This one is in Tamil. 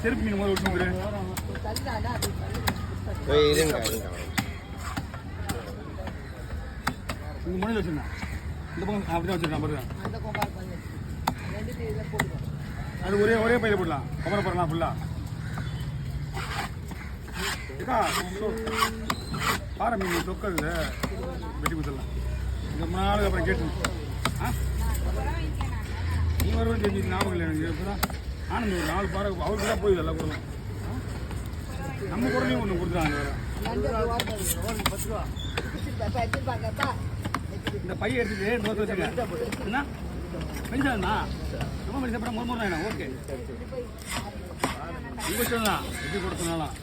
செருப்பு மீன் முதல்ல விட்டு இங்கே மணியில் வச்சுருந்தேன் இந்த பக்கம் அப்படி தான் வச்சுருக்கேன் பாருங்க அது ஒரே பையில போடலாம் கவரை போடலாம் ஃபுல்லாக பாறை மீன் தொக்கது வெட்டி கொடுத்துடலாம் இந்த 3 நாளுக்கு அப்புறம் கேட்டு நீ வருவது தெரிஞ்சு ஞாபகம் இல்லை எனக்கு இப்போ தான் ஆனந்த் ஒரு 4 பாறை அவருக்கு தான் போயிடுது எல்லாம் கொடுக்கலாம் நம்ம குறையும் ஒன்று கொடுத்துருவாங்க இந்த பையை எடுத்துட்டு நோக்க வச்சுங்க என்ன மெடிசனா நம்ம மெடிசன் போட 3 ஓகே உங்கள் சொல்லலாம் எப்படி கொடுத்தனாலாம்